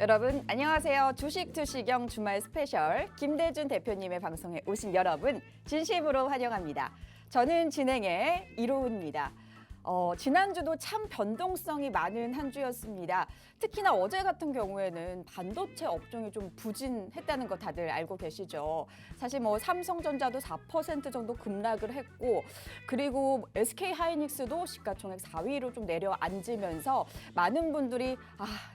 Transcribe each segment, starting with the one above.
여러분 안녕하세요. 주식 투시경 주말 스페셜 김대준 대표님의 방송에 오신 여러분 진심으로 환영합니다. 저는 진행의 이로운입니다. 지난주도 참 변동성이 많은 한 주였습니다. 특히나 어제 같은 경우에는 반도체 업종이 좀 부진했다는 거 다들 알고 계시죠. 사실 뭐 삼성전자도 4% 정도 급락을 했고, 그리고 SK하이닉스도 시가총액 4위로 좀 내려앉으면서 많은 분들이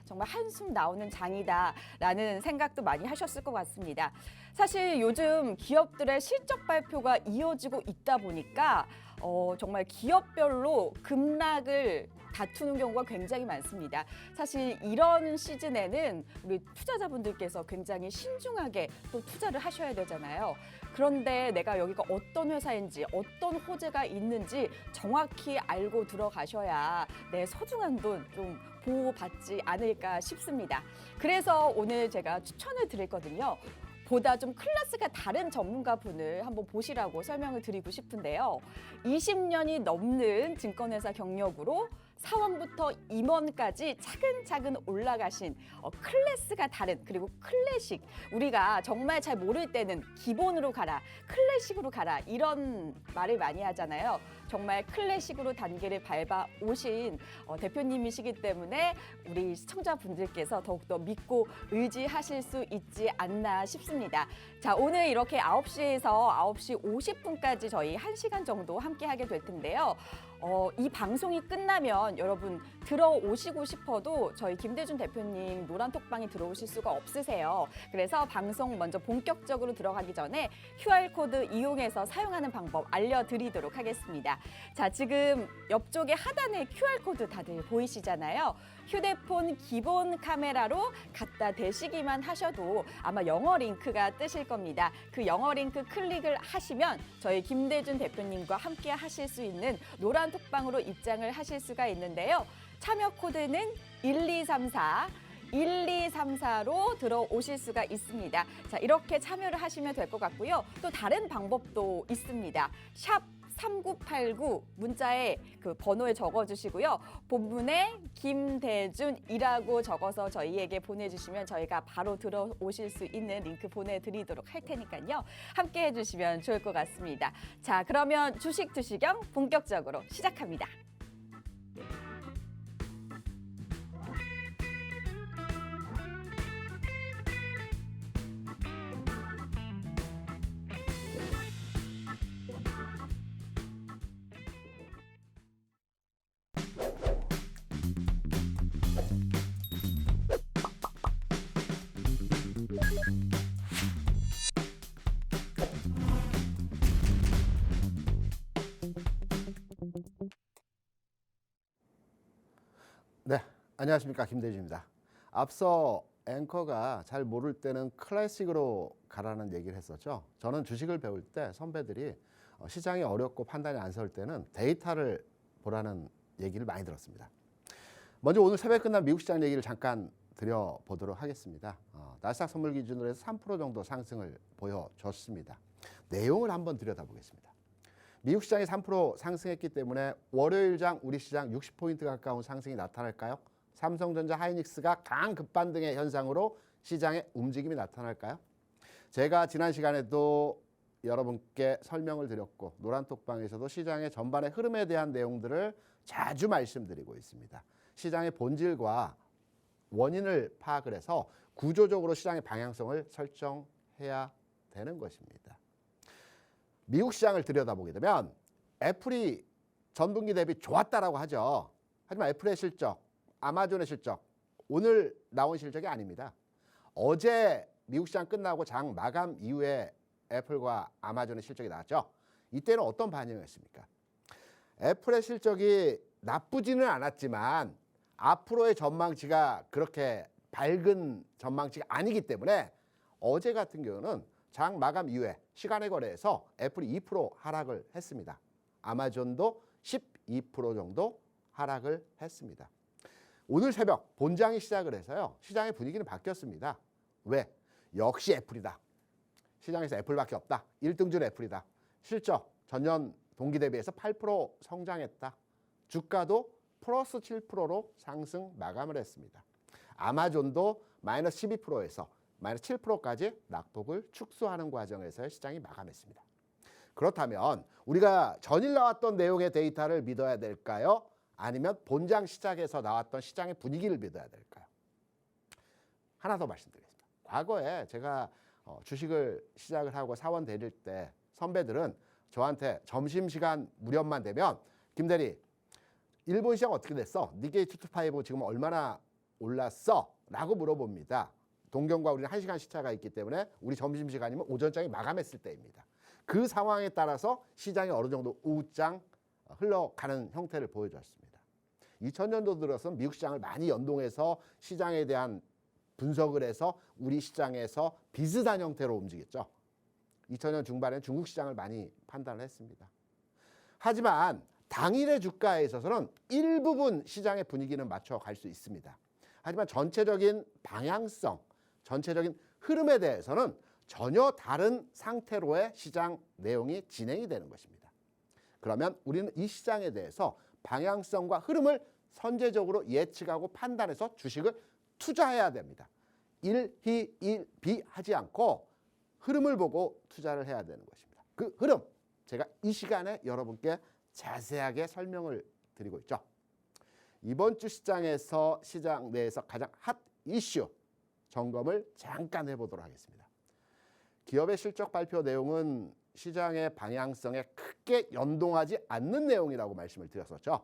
정말 한숨 나오는 장이다라는 생각도 많이 하셨을 것 같습니다. 사실 요즘 기업들의 실적 발표가 이어지고 있다 보니까 정말 기업별로 급락을 다투는 경우가 굉장히 많습니다. 사실 이런 시즌에는 우리 투자자분들께서 굉장히 신중하게 또 투자를 하셔야 되잖아요. 그런데 내가 여기가 어떤 회사인지 어떤 호재가 있는지 정확히 알고 들어가셔야 내 소중한 돈 좀 보호받지 않을까 싶습니다. 그래서 오늘 제가 추천을 드렸거든요. 보다 좀 클래스가 다른 전문가분을 한번 보시라고 설명을 드리고 싶은데요. 20년이 넘는 증권회사 경력으로 사원부터 임원까지 차근차근 올라가신 클래스가 다른, 그리고 클래식, 우리가 정말 잘 모를 때는 기본으로 가라, 클래식으로 가라, 이런 말을 많이 하잖아요. 정말 클래식으로 단계를 밟아 오신 대표님이시기 때문에 우리 시청자분들께서 더욱더 믿고 의지하실 수 있지 않나 싶습니다. 자, 오늘 이렇게 9시에서 9시 50분까지 저희 1시간 정도 함께 하게 될 텐데요. 이 방송이 끝나면 여러분 들어오시고 싶어도 저희 김대준 대표님 노란톡방에 들어오실 수가 없으세요. 그래서 방송 먼저 본격적으로 들어가기 전에 QR코드 이용해서 사용하는 방법 알려드리도록 하겠습니다. 자, 지금 옆쪽에 하단에 QR코드 다들 보이시잖아요. 휴대폰 기본 카메라로 갖다 대시기만 하셔도 아마 영어 링크가 뜨실 겁니다. 그 영어 링크 클릭을 하시면 저희 김대준 대표님과 함께 하실 수 있는 노란 톡방으로 입장을 하실 수가 있는데요. 참여 코드는 1234로 들어오실 수가 있습니다. 자, 이렇게 참여를 하시면 될 것 같고요. 또 다른 방법도 있습니다. 샵 3989 문자에 그 번호에 적어주시고요. 본문에 김대준이라고 적어서 저희에게 보내주시면 저희가 바로 들어오실 수 있는 링크 보내드리도록 할 테니까요. 함께 해주시면 좋을 것 같습니다. 자, 그러면 주식 투시경 본격적으로 시작합니다. 네, 안녕하십니까, 김대준입니다. 앞서 앵커가 잘 모를 때는 클래식으로 가라는 얘기를 했었죠. 저는 주식을 배울 때 선배들이 시장이 어렵고 판단이 안 설 때는 데이터를 보라는 얘기를 많이 들었습니다. 먼저 오늘 새벽에 끝난 미국 시장 얘기를 잠깐 드려보도록 하겠습니다. 나스닥 선물 기준으로 해서 3% 정도 상승을 보여줬습니다. 내용을 한번 들여다보겠습니다. 미국 시장이 3% 상승했기 때문에 월요일장 우리 시장 60포인트 가까운 상승이 나타날까요? 삼성전자, 하이닉스가 강급반등의 현상으로 시장의 움직임이 나타날까요? 제가 지난 시간에도 여러분께 설명을 드렸고 노란톡방에서도 시장의 전반의 흐름에 대한 내용들을 자주 말씀드리고 있습니다. 시장의 본질과 원인을 파악을 해서 구조적으로 시장의 방향성을 설정해야 되는 것입니다. 미국 시장을 들여다보게 되면 애플이 전분기 대비 좋았다라고 하죠. 하지만 애플의 실적, 아마존의 실적, 오늘 나온 실적이 아닙니다. 어제 미국 시장 끝나고 장 마감 이후에 애플과 아마존의 실적이 나왔죠. 이때는 어떤 반응이었습니까? 애플의 실적이 나쁘지는 않았지만 앞으로의 전망치가 그렇게 밝은 전망치가 아니기 때문에 어제 같은 경우는 장 마감 이후에 시간의 거래에서 애플이 2% 하락을 했습니다. 아마존도 12% 정도 하락을 했습니다. 오늘 새벽 본장이 시작을 해서요. 시장의 분위기는 바뀌었습니다. 왜? 역시 애플이다. 시장에서 애플밖에 없다. 1등주는 애플이다. 실적 전년 동기 대비해서 8% 성장했다. 주가도 플러스 7%로 상승 마감을 했습니다. 아마존도 마이너스 12%에서 마이너스 7%까지 낙폭을 축소하는 과정에서의 시장이 마감했습니다. 그렇다면 우리가 전일 나왔던 내용의 데이터를 믿어야 될까요? 아니면 본장 시작에서 나왔던 시장의 분위기를 믿어야 될까요? 하나 더 말씀드리겠습니다. 과거에 제가 주식을 시작을 하고 사원 데릴 때 선배들은 저한테 점심시간 무렵만 되면 김대리 일본 시장 어떻게 됐어? 니케이 225 지금 얼마나 올랐어? 라고 물어봅니다. 동경과 우리는 1시간 시차가 있기 때문에 우리 점심시간이면 오전장이 마감했을 때입니다. 그 상황에 따라서 시장이 어느 정도 우장 흘러가는 형태를 보여줬습니다. 2000년도 들어서 미국 시장을 많이 연동해서 시장에 대한 분석을 해서 우리 시장에서 비슷한 형태로 움직였죠. 2000년 중반에는 중국 시장을 많이 판단을 했습니다. 하지만 당일의 주가에 있어서는 일부분 시장의 분위기는 맞춰갈 수 있습니다. 하지만 전체적인 방향성, 전체적인 흐름에 대해서는 전혀 다른 상태로의 시장 내용이 진행이 되는 것입니다. 그러면 우리는 이 시장에 대해서 방향성과 흐름을 선제적으로 예측하고 판단해서 주식을 투자해야 됩니다. 일희일비 하지 않고 흐름을 보고 투자를 해야 되는 것입니다. 그 흐름 제가 이 시간에 여러분께 자세하게 설명을 드리고 있죠. 이번 주 시장에서 시장 내에서 가장 핫 이슈 점검을 잠깐 해보도록 하겠습니다. 기업의 실적 발표 내용은 시장의 방향성에 크게 연동하지 않는 내용이라고 말씀을 드렸었죠.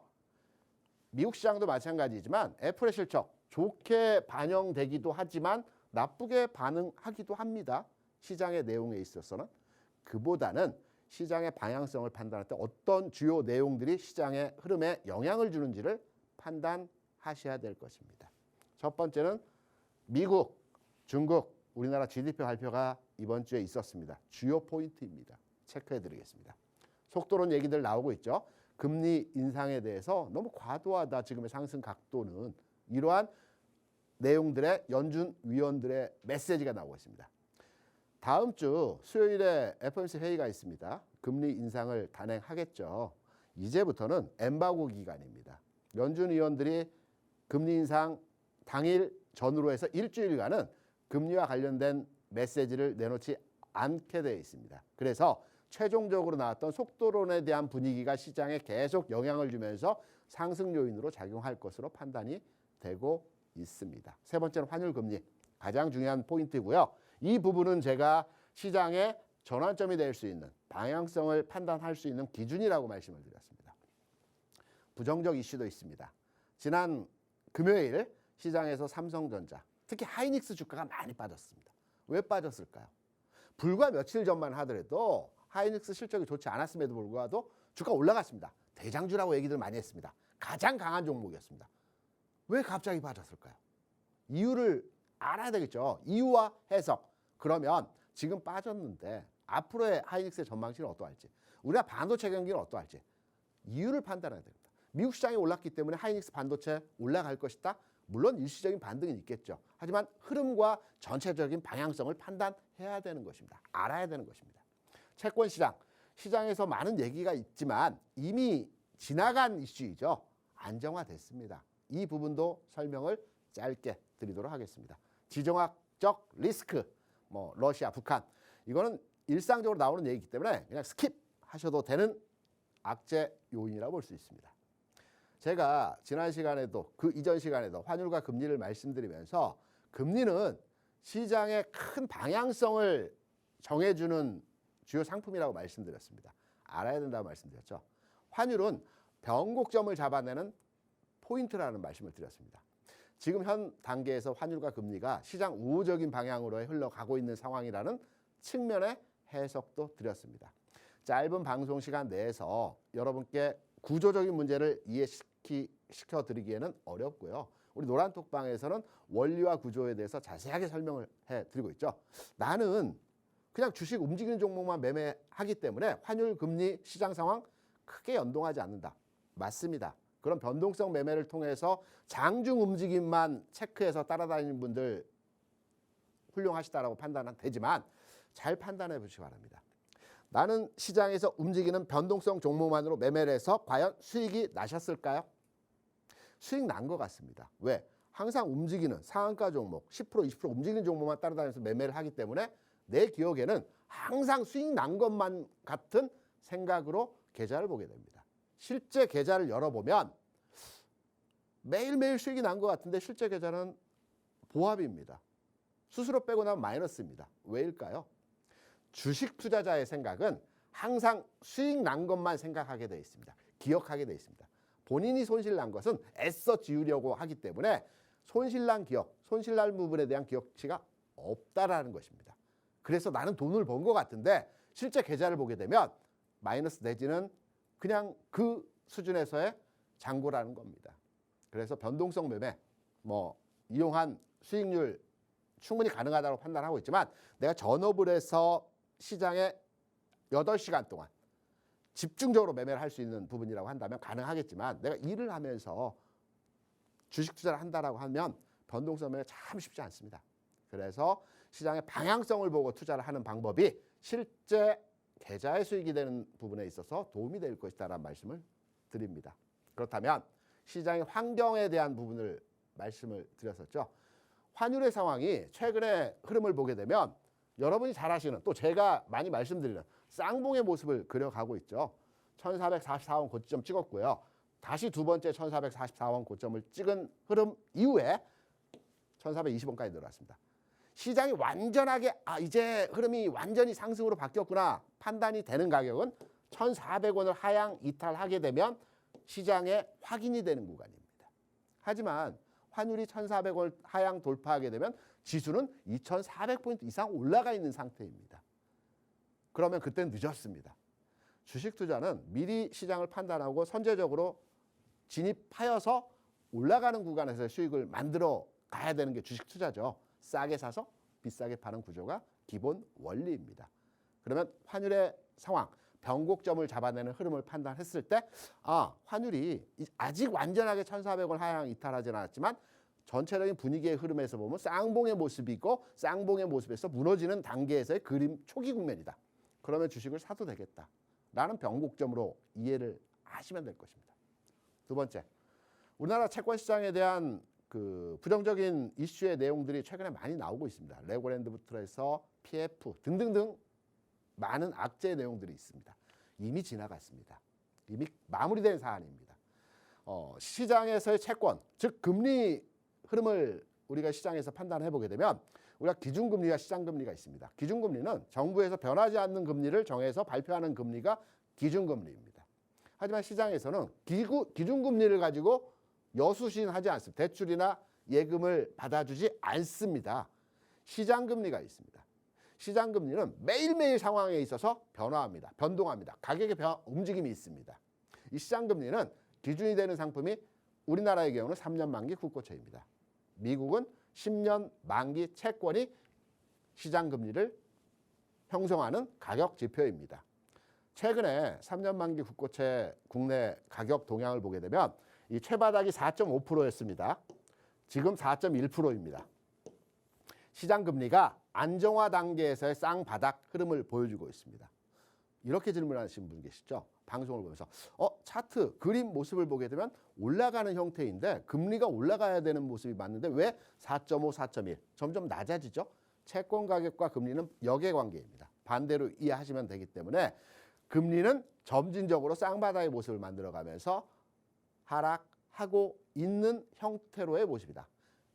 미국 시장도 마찬가지지만 애플의 실적 좋게 반영되기도 하지만 나쁘게 반응하기도 합니다. 시장의 내용에 있어서는 그보다는 시장의 방향성을 판단할 때 어떤 주요 내용들이 시장의 흐름에 영향을 주는지를 판단하셔야 될 것입니다. 첫 번째는 미국, 중국, 우리나라 GDP 발표가 이번 주에 있었습니다. 주요 포인트입니다. 체크해 드리겠습니다. 속도론 얘기들 나오고 있죠. 금리 인상에 대해서 너무 과도하다 지금의 상승 각도는 이러한 내용들의 연준 위원들의 메시지가 나오고 있습니다. 다음 주 수요일에 FOMC 회의가 있습니다. 금리 인상을 단행하겠죠. 이제부터는 엠바고 기간입니다. 연준 위원들이 금리 인상 당일 전후로 해서 일주일간은 금리와 관련된 메시지를 내놓지 않게 되어 있습니다. 그래서 최종적으로 나왔던 속도론에 대한 분위기가 시장에 계속 영향을 주면서 상승 요인으로 작용할 것으로 판단이 되고 있습니다. 세 번째는 환율 금리, 가장 중요한 포인트고요. 이 부분은 제가 시장의 전환점이 될 수 있는 방향성을 판단할 수 있는 기준이라고 말씀을 드렸습니다. 부정적 이슈도 있습니다. 지난 금요일 시장에서 삼성전자, 특히 하이닉스 주가가 많이 빠졌습니다. 왜 빠졌을까요? 불과 며칠 전만 하더라도 하이닉스 실적이 좋지 않았음에도 불구하고 주가 올라갔습니다. 대장주라고 얘기들 많이 했습니다. 가장 강한 종목이었습니다. 왜 갑자기 빠졌을까요? 이유를 알아야 되겠죠. 이유와 해석. 그러면 지금 빠졌는데 앞으로의 하이닉스의 전망치는 어떠할지, 우리가 반도체 경기는 어떠할지 이유를 판단해야 됩니다. 미국 시장이 올랐기 때문에 하이닉스 반도체 올라갈 것이다. 물론 일시적인 반등은 있겠죠. 하지만 흐름과 전체적인 방향성을 판단해야 되는 것입니다. 알아야 되는 것입니다. 채권 시장, 시장에서 많은 얘기가 있지만 이미 지나간 이슈이죠. 안정화됐습니다. 이 부분도 설명을 짧게 드리도록 하겠습니다. 지정학적 리스크, 러시아, 북한, 이거는 일상적으로 나오는 얘기이기 때문에 그냥 스킵하셔도 되는 악재 요인이라고 볼 수 있습니다. 제가 지난 시간에도 그 이전 시간에도 환율과 금리를 말씀드리면서 금리는 시장의 큰 방향성을 정해주는 주요 상품이라고 말씀드렸습니다. 알아야 된다고 말씀드렸죠. 환율은 변곡점을 잡아내는 포인트라는 말씀을 드렸습니다. 지금 현 단계에서 환율과 금리가 시장 우호적인 방향으로 흘러가고 있는 상황이라는 측면의 해석도 드렸습니다. 짧은 방송 시간 내에서 여러분께 구조적인 문제를 이해시켜 드리기에는 어렵고요. 우리 노란톡방에서는 원리와 구조에 대해서 자세하게 설명을 해드리고 있죠. 나는 그냥 주식 움직이는 종목만 매매하기 때문에 환율, 금리, 시장 상황 크게 연동하지 않는다. 맞습니다. 그런 변동성 매매를 통해서 장중 움직임만 체크해서 따라다니는 분들 훌륭하시다라고 판단은 되지만 잘 판단해 보시기 바랍니다. 나는 시장에서 움직이는 변동성 종목만으로 매매를 해서 과연 수익이 나셨을까요? 수익 난 것 같습니다. 왜? 항상 움직이는 상한가 종목 10% 20% 움직이는 종목만 따라다니면서 매매를 하기 때문에 내 기억에는 항상 수익 난 것만 같은 생각으로 계좌를 보게 됩니다. 실제 계좌를 열어보면 매일매일 수익이 난 것 같은데 실제 계좌는 보합입니다. 수수료 빼고 나면 마이너스입니다. 왜일까요? 주식 투자자의 생각은 항상 수익 난 것만 생각하게 되어 있습니다. 기억하게 되어 있습니다. 본인이 손실 난 것은 애써 지우려고 하기 때문에 손실 난 기억, 손실 난 부분에 대한 기억치가 없다라는 것입니다. 그래서 나는 돈을 번 것 같은데 실제 계좌를 보게 되면 마이너스 내지는 그냥 그 수준에서의 잔고라는 겁니다. 그래서 변동성 매매 이용한 수익률 충분히 가능하다고 판단하고 있지만 내가 전업을 해서 시장에 8시간 동안 집중적으로 매매를 할 수 있는 부분이라고 한다면 가능하겠지만 내가 일을 하면서 주식 투자를 한다라고 하면 변동성 매매 참 쉽지 않습니다. 그래서 시장의 방향성을 보고 투자를 하는 방법이 실제 계좌의 수익이 되는 부분에 있어서 도움이 될 것이다라는 말씀을 드립니다. 그렇다면 시장의 환경에 대한 부분을 말씀을 드렸었죠. 환율의 상황이 최근의 흐름을 보게 되면 여러분이 잘 아시는 또 제가 많이 말씀드리는 쌍봉의 모습을 그려가고 있죠. 1444원 고점 찍었고요. 다시 두 번째 1444원 고점을 찍은 흐름 이후에 1420원까지 내려왔습니다. 시장이 완전하게 이제 흐름이 완전히 상승으로 바뀌었구나 판단이 되는 가격은 1,400원을 하향 이탈하게 되면 시장에 확인이 되는 구간입니다. 하지만 환율이 1,400원 하향 돌파하게 되면 지수는 2,400포인트 이상 올라가 있는 상태입니다. 그러면 그때는 늦었습니다. 주식 투자는 미리 시장을 판단하고 선제적으로 진입하여서 올라가는 구간에서 수익을 만들어 가야 되는 게 주식 투자죠. 싸게 사서 비싸게 파는 구조가 기본 원리입니다. 그러면 환율의 상황, 변곡점을 잡아내는 흐름을 판단했을 때 환율이 아직 완전하게 1,400원 하향 이탈하지는 않았지만 전체적인 분위기의 흐름에서 보면 쌍봉의 모습이 있고 쌍봉의 모습에서 무너지는 단계에서의 그림 초기 국면이다. 그러면 주식을 사도 되겠다라는 변곡점으로 이해를 하시면 될 것입니다. 두 번째, 우리나라 채권 시장에 대한 그 부정적인 이슈의 내용들이 최근에 많이 나오고 있습니다. 레고랜드부터 해서 PF 등등등 많은 악재의 내용들이 있습니다. 이미 지나갔습니다. 이미 마무리된 사안입니다. 시장에서의 채권, 즉 금리 흐름을 우리가 시장에서 판단해 보게 되면 우리가 기준금리와 시장금리가 있습니다. 기준금리는 정부에서 변하지 않는 금리를 정해서 발표하는 금리가 기준금리입니다. 하지만 시장에서는 기준금리를 가지고 여수신하지 않습니다. 대출이나 예금을 받아주지 않습니다. 시장금리가 있습니다. 시장금리는 매일매일 상황에 있어서 변화합니다. 변동합니다. 가격의 움직임이 있습니다. 이 시장금리는 기준이 되는 상품이 우리나라의 경우는 3년 만기 국고채입니다. 미국은 10년 만기 채권이 시장금리를 형성하는 가격 지표입니다. 최근에 3년 만기 국고채 국내 가격 동향을 보게 되면 이 최바닥이 4.5%였습니다. 지금 4.1%입니다. 시장금리가 안정화 단계에서의 쌍바닥 흐름을 보여주고 있습니다. 이렇게 질문하시는 분 계시죠? 방송을 보면서 차트 그림 모습을 보게 되면 올라가는 형태인데 금리가 올라가야 되는 모습이 맞는데 왜 4.5, 4.1 점점 낮아지죠? 채권 가격과 금리는 역의관계입니다. 반대로 이해하시면 되기 때문에 금리는 점진적으로 쌍바닥의 모습을 만들어가면서 하락하고 있는 형태로의 모습이다.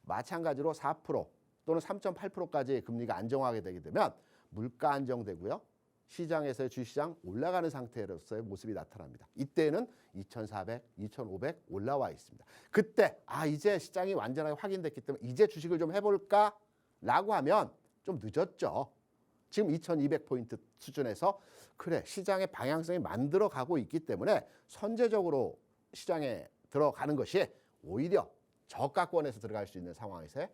마찬가지로 4% 또는 3.8%까지 금리가 안정하게 되게 되면 물가 안정되고요. 시장에서의 주시장 올라가는 상태로서의 모습이 나타납니다. 이때는 2,400, 2,500 올라와 있습니다. 그때 이제 시장이 완전하게 확인됐기 때문에 이제 주식을 좀 해볼까라고 하면 좀 늦었죠. 지금 2,200포인트 수준에서 그래 시장의 방향성이 만들어가고 있기 때문에 선제적으로 시장에 들어가는 것이 오히려 저가권에서 들어갈 수 있는 상황에서의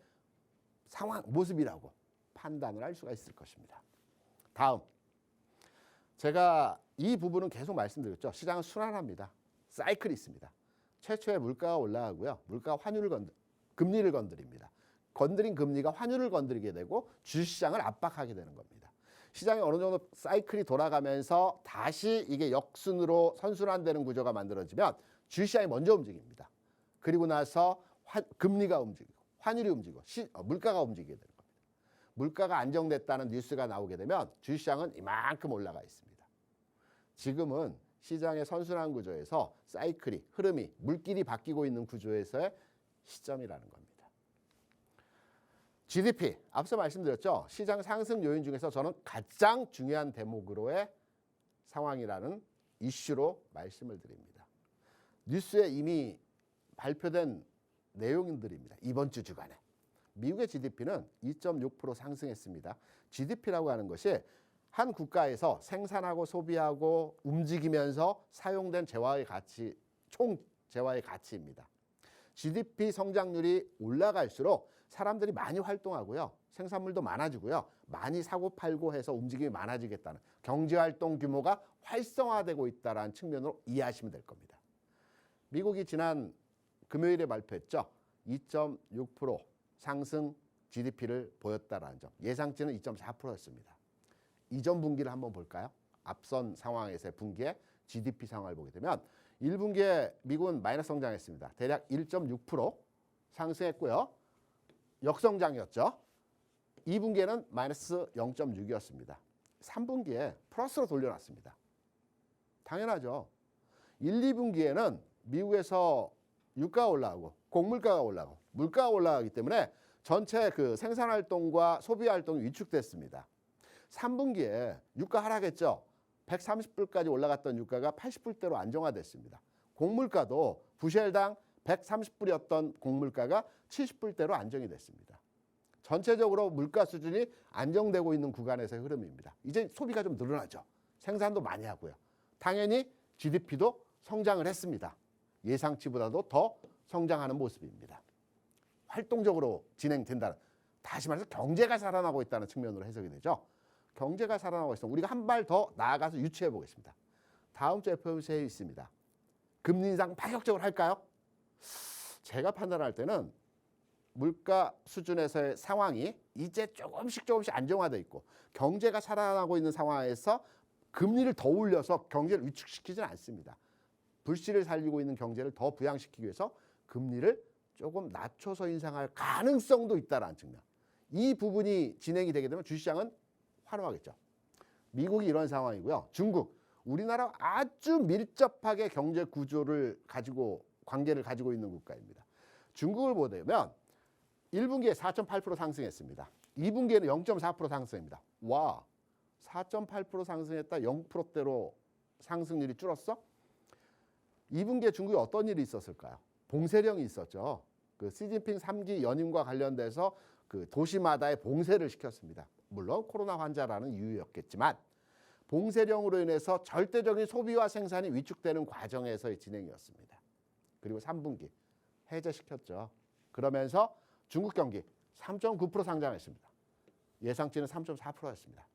모습이라고 판단을 할 수가 있을 것입니다. 다음, 제가 이 부분은 계속 말씀드렸죠. 시장은 순환합니다. 사이클이 있습니다. 최초에 물가가 올라가고요. 물가가 금리를 건드립니다. 건드린 금리가 환율을 건드리게 되고 주식시장을 압박하게 되는 겁니다. 시장이 어느 정도 사이클이 돌아가면서 다시 이게 역순으로 선순환되는 구조가 만들어지면 주식시장이 먼저 움직입니다. 그리고 나서 금리가 움직이고 환율이 움직이고 물가가 움직이게 되는 겁니다. 물가가 안정됐다는 뉴스가 나오게 되면 주식시장은 이만큼 올라가 있습니다. 지금은 시장의 선순환 구조에서 사이클이, 흐름이, 물길이 바뀌고 있는 구조에서의 시점이라는 겁니다. GDP, 앞서 말씀드렸죠. 시장 상승 요인 중에서 저는 가장 중요한 대목으로의 상황이라는 이슈로 말씀을 드립니다. 뉴스에 이미 발표된 내용들입니다. 이번 주 주간에. 미국의 GDP는 2.6% 상승했습니다. GDP라고 하는 것이 한 국가에서 생산하고 소비하고 움직이면서 사용된 재화의 가치, 총 재화의 가치입니다. GDP 성장률이 올라갈수록 사람들이 많이 활동하고요. 생산물도 많아지고요. 많이 사고 팔고 해서 움직임이 많아지겠다는 경제활동 규모가 활성화되고 있다는 측면으로 이해하시면 될 겁니다. 미국이 지난 금요일에 발표했죠. 2.6% 상승 GDP를 보였다라는 점. 예상치는 2.4%였습니다. 이전 분기를 한번 볼까요? 앞선 상황에서의 분기의 GDP 상황을 보게 되면 1분기에 미국은 마이너스 성장했습니다. 대략 1.6% 상승했고요. 역성장이었죠. 2분기에는 마이너스 0.6이었습니다. 3분기에 플러스로 돌려놨습니다. 당연하죠. 1, 2분기에는 미국에서 유가가 올라가고 곡물가가 올라가고 물가가 올라가기 때문에 전체 그 생산활동과 소비활동이 위축됐습니다. 3분기에 유가 하락했죠. 130불까지 올라갔던 유가가 80불대로 안정화됐습니다. 곡물가도 부실당 130불이었던 곡물가가 70불대로 안정이 됐습니다. 전체적으로 물가 수준이 안정되고 있는 구간에서의 흐름입니다. 이제 소비가 좀 늘어나죠. 생산도 많이 하고요. 당연히 GDP도 성장을 했습니다. 예상치보다도 더 성장하는 모습입니다. 활동적으로 진행된다는, 다시 말해서 경제가 살아나고 있다는 측면으로 해석이 되죠. 경제가 살아나고 있으면 우리가 한 발 더 나아가서 유추해 보겠습니다. 다음 주 FOMC 회의 있습니다. 금리 인상 파격적으로 할까요? 제가 판단할 때는 물가 수준에서의 상황이 이제 조금씩 안정화되어 있고 경제가 살아나고 있는 상황에서 금리를 더 올려서 경제를 위축시키지는 않습니다. 불씨를 살리고 있는 경제를 더 부양시키기 위해서 금리를 조금 낮춰서 인상할 가능성도 있다라는 측면. 이 부분이 진행이 되게 되면 주식시장은 환호하겠죠. 미국이 이런 상황이고요. 중국, 우리나라 아주 밀접하게 경제 구조를 가지고 관계를 가지고 있는 국가입니다. 중국을 보면 1분기에 4.8% 상승했습니다. 2분기에는 0.4% 상승입니다. 와, 4.8% 상승했다 0%대로 상승률이 줄었어? 2분기에 중국에 어떤 일이 있었을까요? 봉쇄령이 있었죠. 그 시진핑 3기 연임과 관련돼서 그 도시마다의 봉쇄를 시켰습니다. 물론 코로나 환자라는 이유였겠지만 봉쇄령으로 인해서 절대적인 소비와 생산이 위축되는 과정에서의 진행이었습니다. 그리고 3분기 해제시켰죠. 그러면서 중국 경기 3.9% 상장했습니다. 예상치는 3.4%였습니다.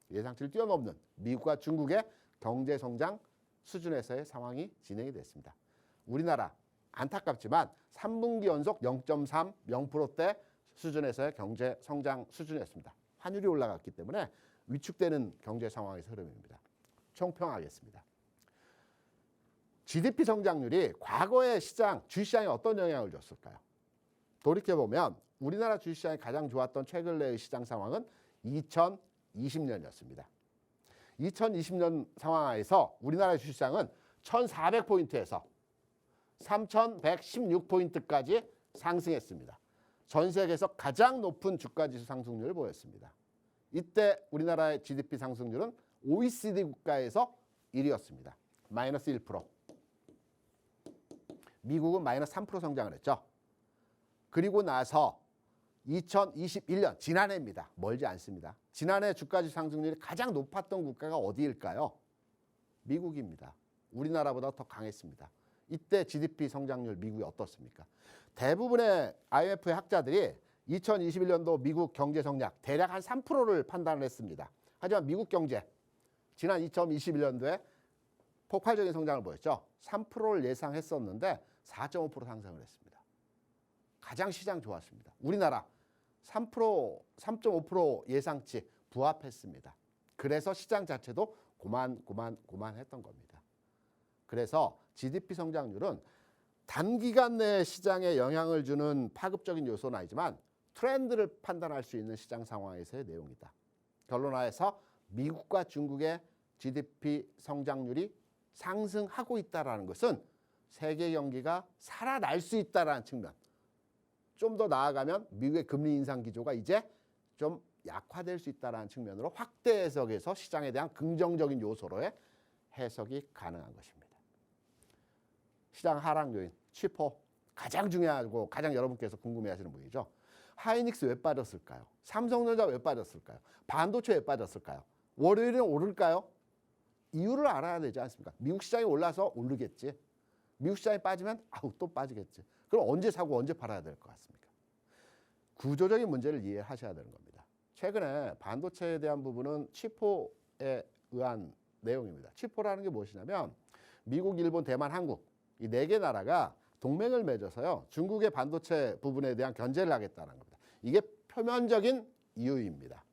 예상치를 뛰어넘는 미국과 중국의 경제 성장 수준에서의 상황이 진행이 됐습니다. 우리나라 안타깝지만 3분기 연속 0.3, 0%대 수준에서의 경제 성장 수준이었습니다. 환율이 올라갔기 때문에 위축되는 경제 상황에서 흐름입니다. 총평하겠습니다. GDP 성장률이 과거의 시장, 주식시장에 어떤 영향을 줬을까요? 돌이켜보면 우리나라 주식시장이 가장 좋았던 최근 내의 시장 상황은 2020년이었습니다. 2020년 상황에서 우리나라 주식시장은 1,400포인트에서 3,116포인트까지 상승했습니다. 전 세계에서 가장 높은 주가지수 상승률을 보였습니다. 이때 우리나라의 GDP 상승률은 OECD 국가에서 1위였습니다. 마이너스 1%. 미국은 마이너스 3% 성장을 했죠. 그리고 나서 2021년 지난해입니다. 멀지 않습니다. 지난해 주가지수 상승률이 가장 높았던 국가가 어디일까요? 미국입니다. 우리나라보다 더 강했습니다. 이때 GDP 성장률 미국이 어떻습니까? 대부분의 IMF의 학자들이 2021년도 미국 경제 성장 대략 한 3%를 판단을 했습니다. 하지만 미국 경제 지난 2021년도에 폭발적인 성장을 보였죠. 3%를 예상했었는데 4.5% 상승을 했습니다. 가장 시장 좋았습니다. 우리나라 3%, 3.5% 예상치 부합했습니다. 그래서 시장 자체도 고만했던 겁니다. 그래서 GDP 성장률은 단기간 내에 시장에 영향을 주는 파급적인 요소는 아니지만 트렌드를 판단할 수 있는 시장 상황에서의 내용이다. 결론하여서 미국과 중국의 GDP 성장률이 상승하고 있다는 것은 세계 경기가 살아날 수 있다는 측면. 좀 더 나아가면 미국의 금리 인상 기조가 이제 좀 약화될 수 있다는 측면으로 확대 해석에서 시장에 대한 긍정적인 요소로의 해석이 가능한 것입니다. 시장 하락 요인, 치포 가장 중요하고 가장 여러분께서 궁금해하시는 분이죠. 하이닉스 왜 빠졌을까요? 삼성전자 왜 빠졌을까요? 반도체 왜 빠졌을까요? 월요일은 오를까요? 이유를 알아야 되지 않습니까? 미국 시장이 올라서 오르겠지. 미국 시장이 빠지면 또 빠지겠지. 그럼 언제 사고 언제 팔아야 될 것 같습니까? 구조적인 문제를 이해하셔야 되는 겁니다. 최근에 반도체에 대한 부분은 치포에 의한 내용입니다. 치포라는 게 무엇이냐면 미국, 일본, 대만, 한국 이 4개 나라가 동맹을 맺어서요. 중국의 반도체 부분에 대한 견제를 하겠다는 겁니다. 이게 표면적인 이유입니다.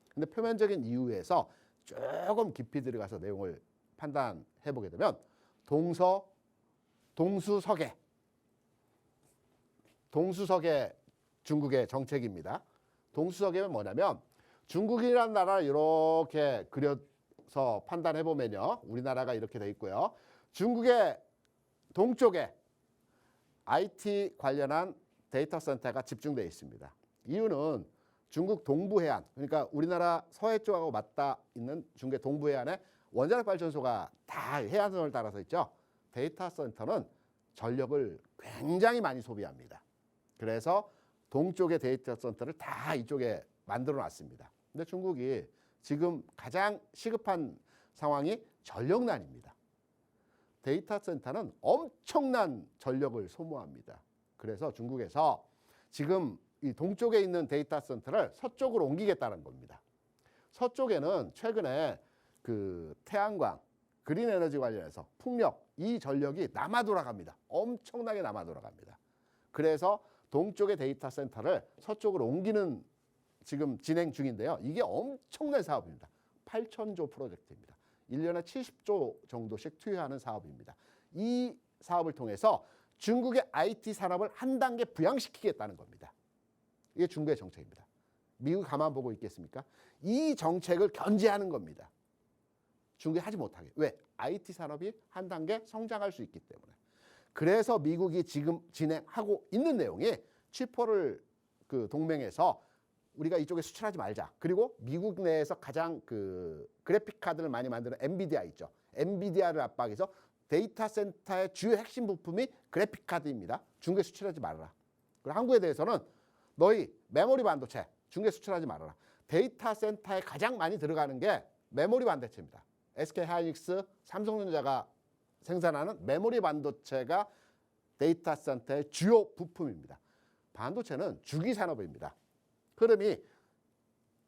근데 표면적인 이유에서 조금 깊이 들어가서 내용을 판단해 보게 되면 동수서계 중국의 정책입니다. 동수서계는 뭐냐면 중국이라는 나라를 이렇게 그려서 판단해 보면요. 우리나라가 이렇게 돼 있고요. 중국의 동쪽에 IT 관련한 데이터 센터가 집중되어 있습니다. 이유는 중국 동부 해안, 그러니까 우리나라 서해 쪽하고 맞닿아 있는 중국의 동부 해안에 원자력 발전소가 다 해안선을 따라서 있죠. 데이터 센터는 전력을 굉장히 많이 소비합니다. 그래서 동쪽의 데이터 센터를 다 이쪽에 만들어 놨습니다. 근데 중국이 지금 가장 시급한 상황이 전력난입니다. 데이터 센터는 엄청난 전력을 소모합니다. 그래서 중국에서 지금 이 동쪽에 있는 데이터 센터를 서쪽으로 옮기겠다는 겁니다. 서쪽에는 최근에 그 태양광, 그린 에너지 관련해서 풍력, 이 전력이 남아 돌아갑니다. 엄청나게 남아 돌아갑니다. 그래서 동쪽의 데이터 센터를 서쪽으로 옮기는 지금 진행 중인데요. 이게 엄청난 사업입니다. 8,000조 프로젝트입니다. 1년에 70조 정도씩 투여하는 사업입니다. 이 사업을 통해서 중국의 IT 산업을 한 단계 부양시키겠다는 겁니다. 이게 중국의 정책입니다. 미국이 가만 보고 있겠습니까? 이 정책을 견제하는 겁니다. 중국이 하지 못하게. 왜? IT 산업이 한 단계 성장할 수 있기 때문에. 그래서 미국이 지금 진행하고 있는 내용이 치포를 그 동맹에서 우리가 이쪽에 수출하지 말자. 그리고 미국 내에서 가장 그 그래픽 카드를 많이 만드는 엔비디아 있죠. 엔비디아를 압박해서 데이터 센터의 주요 핵심 부품이 그래픽 카드입니다. 중국에 수출하지 말아라. 그리고 한국에 대해서는 너희 메모리 반도체 중국에 수출하지 말아라. 데이터 센터에 가장 많이 들어가는 게 메모리 반도체입니다. SK 하이닉스, 삼성전자가 생산하는 메모리 반도체가 데이터 센터의 주요 부품입니다. 반도체는 주기 산업입니다. 흐름이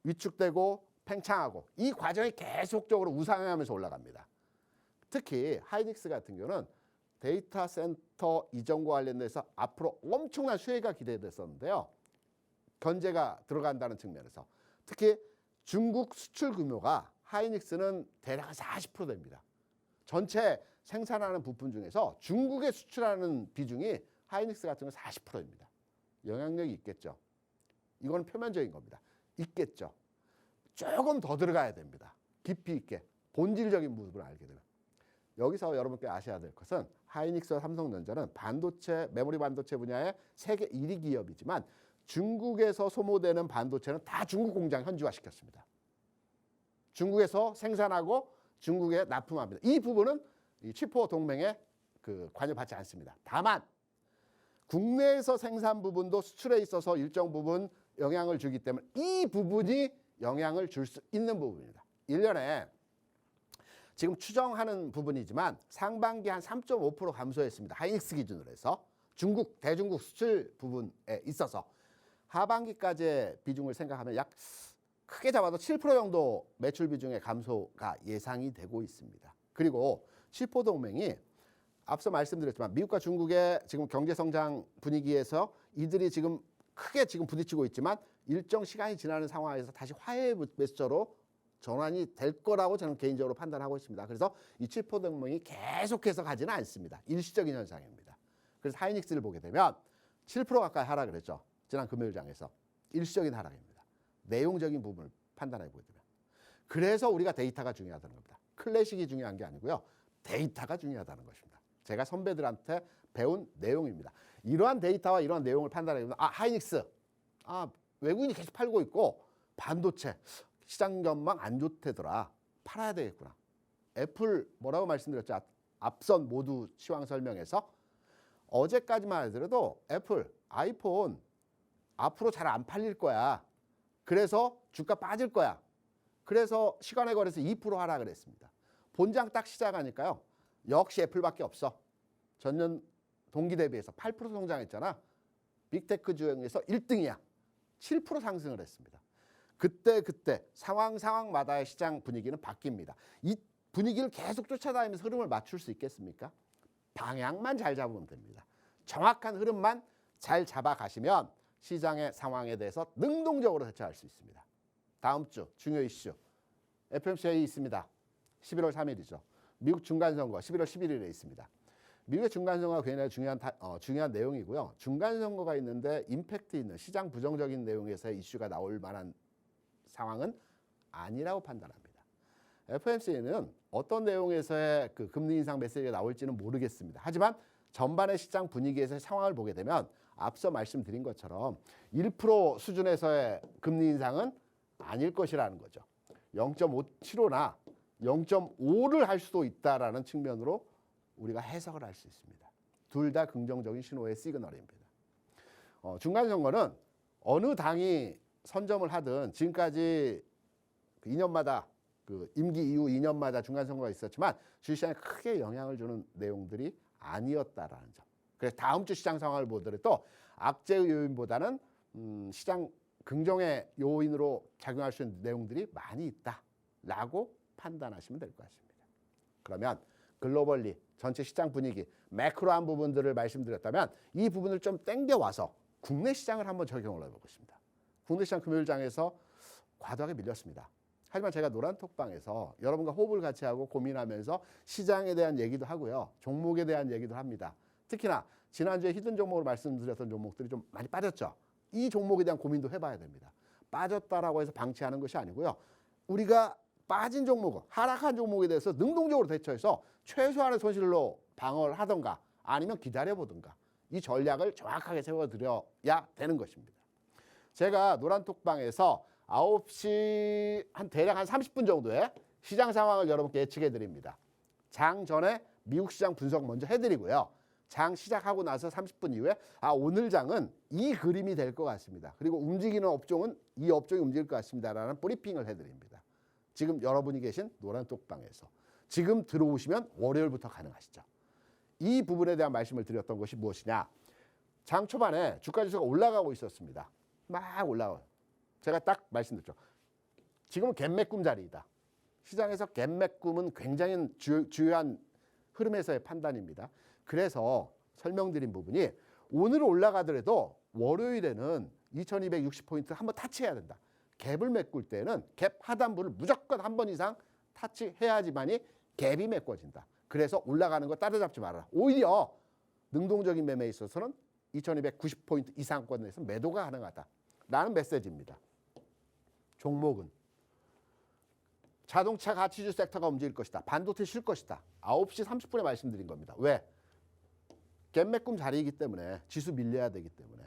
위축되고 팽창하고 이 과정이 계속적으로 우상향하면서 올라갑니다. 특히 하이닉스 같은 경우는 데이터 센터 이전과 관련돼서 앞으로 엄청난 수혜가 기대됐었는데요. 견제가 들어간다는 측면에서 특히 중국 수출 규모가 하이닉스는 대략 40% 됩니다. 전체 생산하는 부품 중에서 중국에 수출하는 비중이 하이닉스 같은 경우는 40%입니다. 영향력이 있겠죠. 이건 표면적인 겁니다. 있겠죠. 조금 더 들어가야 됩니다. 깊이 있게 본질적인 부분을 알게 되면. 여기서 여러분께 아셔야 될 것은 하이닉스와 삼성전자는 반도체, 메모리 반도체 분야의 세계 1위 기업이지만 중국에서 소모되는 반도체는 다 중국 공장 현지화시켰습니다. 중국에서 생산하고 중국에 납품합니다. 이 부분은 이 치포 동맹에 그 관여받지 않습니다. 다만 국내에서 생산 부분도 수출에 있어서 일정 부분 영향을 주기 때문에 이 부분이 영향을 줄 수 있는 부분입니다. 1년에 지금 추정하는 부분이지만 상반기 한 3.5% 감소했습니다. 하이닉스 기준으로 해서 중국, 대중국 수출 부분에 있어서 하반기까지의 비중을 생각하면 약 크게 잡아도 7% 정도 매출 비중의 감소가 예상이 되고 있습니다. 그리고 치포 동맹이 앞서 말씀드렸지만 미국과 중국의 지금 경제 성장 분위기에서 이들이 지금 크게 지금 부딪히고 있지만 일정 시간이 지나는 상황에서 다시 화해 메시저로 전환이 될 거라고 저는 개인적으로 판단하고 있습니다. 그래서 이 치포 동맹이 계속해서 가지는 않습니다. 일시적인 현상입니다. 그래서 하이닉스를 보게 되면 7% 가까이 하락을 했죠. 지난 금요일장에서. 일시적인 하락입니다. 내용적인 부분을 판단해 보게 되면. 그래서 우리가 데이터가 중요하다는 겁니다. 클래식이 중요한 게 아니고요. 데이터가 중요하다는 것입니다. 제가 선배들한테 배운 내용입니다. 이러한 데이터와 이러한 내용을 판단해 보면 하이닉스. 외국인이 계속 팔고 있고 반도체 시장 전망 안 좋대더라. 팔아야 되겠구나. 애플 뭐라고 말씀드렸죠? 앞선 모두 시황 설명에서 어제까지만 하더라도 애플, 아이폰 앞으로 잘 안 팔릴 거야. 그래서 주가 빠질 거야. 그래서 시간에 걸려서 2% 하락을 했습니다. 본장 딱 시작하니까요. 역시 애플밖에 없어. 전년 동기 대비해서 8% 성장했잖아. 빅테크 주행에서 1등이야. 7% 상승을 했습니다. 그때 상황마다의 시장 분위기는 바뀝니다. 이 분위기를 계속 쫓아다니면서 흐름을 맞출 수 있겠습니까? 방향만 잘 잡으면 됩니다. 정확한 흐름만 잘 잡아가시면 시장의 상황에 대해서 능동적으로 대처할 수 있습니다. 다음 주 중요 이슈 FOMC 있습니다. 11월 3일이죠. 미국 중간선거 11월 11일에 있습니다. 미국의 중간선거가 굉장히 중요한 내용이고요. 중간선거가 있는데 임팩트 있는 시장 부정적인 내용에서의 이슈가 나올 만한 상황은 아니라고 판단합니다. FOMC는 어떤 내용에서의 그 금리 인상 메시지가 나올지는 모르겠습니다. 하지만 전반의 시장 분위기에서의 상황을 보게 되면 앞서 말씀드린 것처럼 1% 수준에서의 금리 인상은 아닐 것이라는 거죠. 0.575나 0.5를 할 수도 있다라는 측면으로 우리가 해석을 할 수 있습니다. 둘 다 긍정적인 신호의 시그널입니다. 중간선거는 어느 당이 선점을 하든 지금까지 2년마다 그 임기 이후 2년마다 중간선거가 있었지만 주식시장에 크게 영향을 주는 내용들이 아니었다라는 점. 그래서 다음 주 시장 상황을 보더라도 악재의 요인보다는 시장 긍정의 요인으로 작용할 수 있는 내용들이 많이 있다라고 판단하시면 될 것 같습니다. 그러면 글로벌리 전체 시장 분위기 매크로한 부분들을 말씀드렸다면 이 부분을 좀 땡겨와서 국내 시장을 한번 적용을 해보겠습니다. 국내 시장 금요일장에서 과도하게 밀렸습니다. 하지만 제가 노란톡방에서 여러분과 호흡을 같이 하고 고민하면서 시장에 대한 얘기도 하고요. 종목에 대한 얘기도 합니다. 특히나 지난주에 히든 종목으로 말씀드렸던 종목들이 좀 많이 빠졌죠. 이 종목에 대한 고민도 해봐야 됩니다. 빠졌다라고 해서 방치하는 것이 아니고요. 우리가 빠진 종목, 하락한 종목에 대해서 능동적으로 대처해서 최소한의 손실로 방어를 하던가 아니면 기다려보든가 이 전략을 정확하게 세워드려야 되는 것입니다. 제가 노란톡방에서 9시 대략 한 30분 정도에 시장 상황을 여러분께 예측해 드립니다. 장 전에 미국 시장 분석 먼저 해드리고요. 장 시작하고 나서 30분 이후에 오늘 장은 이 그림이 될 것 같습니다. 그리고 움직이는 업종은 이 업종이 움직일 것 같습니다라는 브리핑을 해드립니다. 지금 여러분이 계신 노란톡방에서 지금 들어오시면 월요일부터 가능하시죠. 이 부분에 대한 말씀을 드렸던 것이 무엇이냐. 장 초반에 주가지수가 올라가고 있었습니다. 막 올라가요. 제가 딱 말씀드렸죠. 지금은 갭매꿈 자리이다. 시장에서 갭매꿈은 굉장히 주요한 흐름에서의 판단입니다. 그래서 설명드린 부분이 오늘 올라가더라도 월요일에는 2260포인트 한번 타치해야 된다. 갭을 메꿀 때는 갭 하단부를 무조건 한 번 이상 타치해야지만이 갭이 메꿔진다. 그래서 올라가는 거 따라잡지 말아라. 오히려 능동적인 매매에 있어서는 2290포인트 이상권에서 매도가 가능하다라는 메시지입니다. 종목은 자동차 가치주 섹터가 움직일 것이다. 반도체 쉴 것이다. 9시 30분에 말씀드린 겁니다. 왜? 갭매꿈 자리이기 때문에 지수 밀려야 되기 때문에